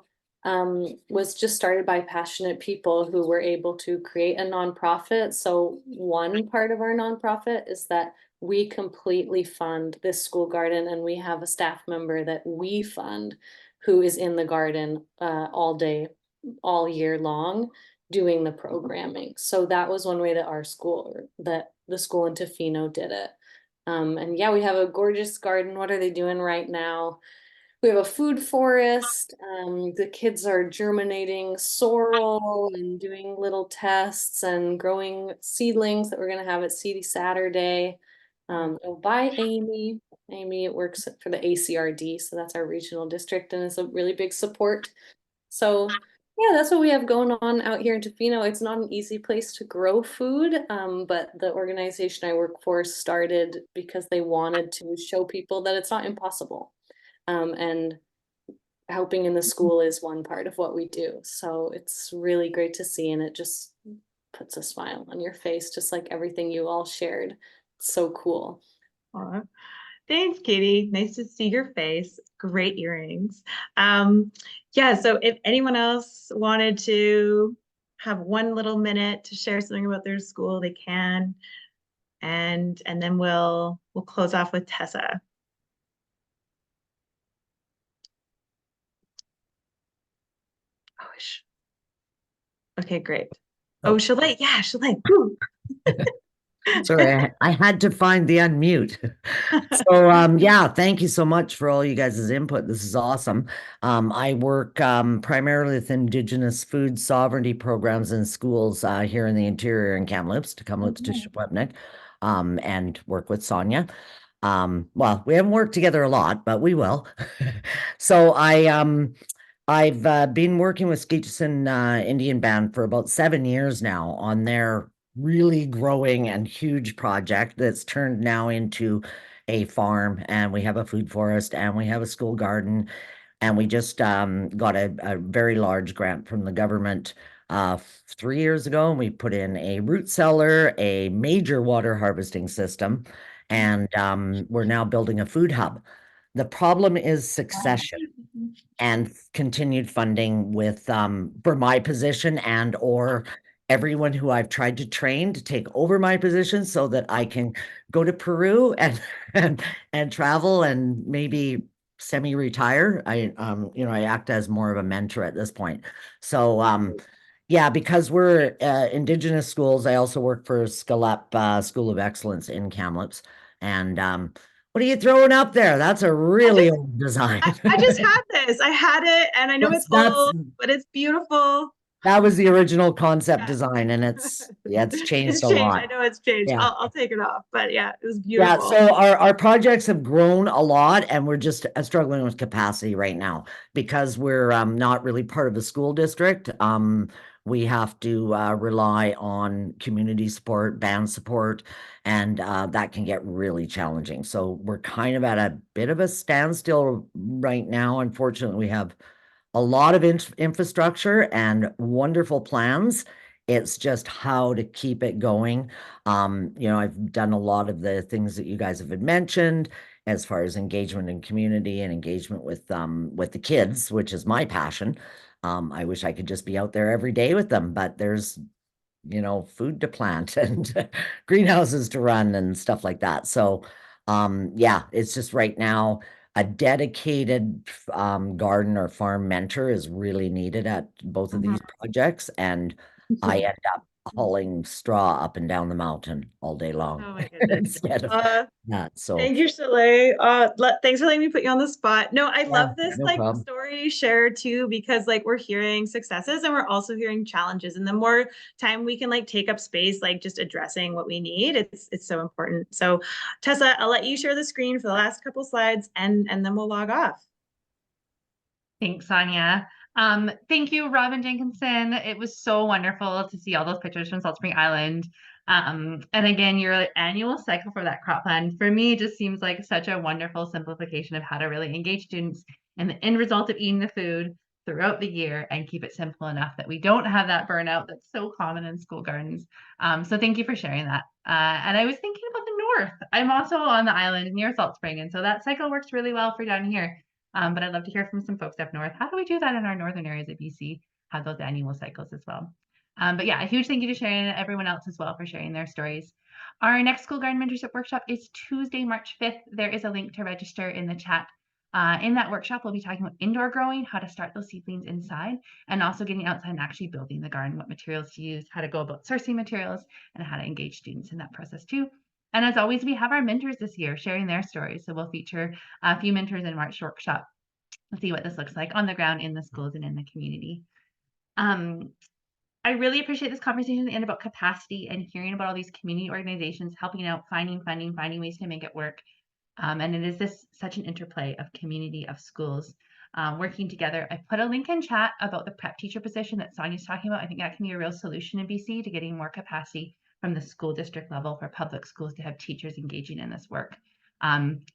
was just started by passionate people who were able to create a nonprofit. So one part of our nonprofit is that we completely fund this school garden, and we have a staff member that we fund who is in the garden all day, all year long, doing the programming. So that was one way that the school in Tofino did it. And yeah, we have a gorgeous garden. What are they doing right now? We have a food forest. The kids are germinating sorrel and doing little tests and growing seedlings that we're going to have at Seedy Saturday. By Amy. Amy works for the ACRD, so that's our regional district, and it's a really big support. So yeah, that's what we have going on out here in Tofino. It's not an easy place to grow food, but the organization I work for started because they wanted to show people that it's not impossible. And helping in the school is one part of what we do. So it's really great to see, and it just puts a smile on your face, just like everything you all shared. It's so cool. Aww. Thanks, Katie. Nice to see your face. Great earrings. Yeah, so if anyone else wanted to have one little minute to share something about their school, they can. And then we'll close off with Tessa. Oh, okay, great. Oh, Shalay. Yeah, Shalay. Sorry, I had to find the unmute. So, yeah, thank you so much for all you guys' input. This is awesome. I work primarily with Indigenous food sovereignty programs in schools here in the interior in Kamloops, to Secwepemc, and work with Sonia. Well, we haven't worked together a lot, but we will. So I've been working with Jenkinson Indian Band for about 7 years now on their really growing and huge project that's turned now into a farm, and we have a food forest, and we have a school garden, and we just got a very large grant from the government 3 years ago, and we put in a root cellar, a major water harvesting system, and we're now building a food hub. The problem is succession and continued funding with for my position and or everyone who I've tried to train to take over my position so that I can go to Peru and travel and maybe semi-retire. I I act as more of a mentor at this point. So yeah, because we're Indigenous schools, I also work for Scalep School of Excellence in Kamloops. And what are you throwing up there? That's a really old design. I just had this. I had it, and I know it's old, but it's beautiful. That was the original concept design, and it's changed a lot. I know it's changed. Yeah. I'll take it off, but yeah, it was beautiful. Yeah, so our projects have grown a lot, and we're just struggling with capacity right now because we're not really part of the school district. We have to rely on community support, band support, and that can get really challenging. So we're kind of at a bit of a standstill right now. Unfortunately, we have a lot of infrastructure and wonderful plans. It's just how to keep it going. I've done a lot of the things that you guys have mentioned as far as engagement in community and engagement with the kids, which is my passion. I wish I could just be out there every day with them, but there's food to plant and greenhouses to run and stuff like that. So yeah, it's just right now a dedicated garden or farm mentor is really needed at both of these projects, and I end up hauling straw up and down the mountain all day long. Oh my goodness. instead of that. So thank you, Shalay. Thanks for letting me put you on the spot. No, I love this no problem. story share too, because we're hearing successes and we're also hearing challenges. And the more time we can take up space, just addressing what we need, it's so important. So Tessa, I'll let you share the screen for the last couple slides and then we'll log off. Thanks, Sonia. Thank you, Robin Jenkinson. It was so wonderful to see all those pictures from Salt Spring Island. And again, your annual cycle for that crop plan, for me, just seems like such a wonderful simplification of how to really engage students in the end result of eating the food throughout the year and keep it simple enough that we don't have that burnout that's so common in school gardens. So thank you for sharing that. And I was thinking about the north. I'm also on the island near Salt Spring, and so that cycle works really well for down here. But I'd love to hear from some folks up north. How do we do that in our northern areas of BC? Have those annual cycles as well. But yeah, a huge thank you to Sherry and everyone else as well for sharing their stories. Our next School Garden Mentorship Workshop is Tuesday, March 5th. There is a link to register in the chat. In that workshop, we'll be talking about indoor growing, how to start those seedlings inside, and also getting outside and actually building the garden, what materials to use, how to go about sourcing materials, and how to engage students in that process too. And as always, we have our mentors this year sharing their stories. So we'll feature a few mentors in March workshop. We'll see what this looks like on the ground in the schools and in the community. I really appreciate this conversation at the end about capacity and hearing about all these community organizations helping out, finding funding, finding ways to make it work. And it is such an interplay of community, of schools working together. I put a link in chat about the prep teacher position that Sonia's talking about. I think that can be a real solution in BC to getting more capacity from the school district level for public schools to have teachers engaging in this work.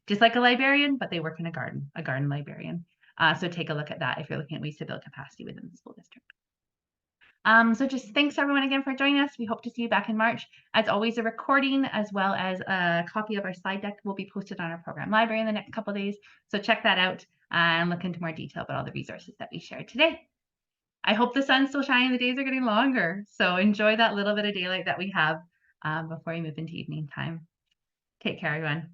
Just like a librarian, but they work in a garden librarian. So take a look at that if you're looking at ways to build capacity within the school district. So just thanks everyone again for joining us. We hope to see you back in March. As always, a recording as well as a copy of our slide deck will be posted on our program library in the next couple of days. So check that out and look into more detail about all the resources that we shared today. I hope the sun's still shining. The days are getting longer. So enjoy that little bit of daylight that we have before you move into evening time. Take care, everyone.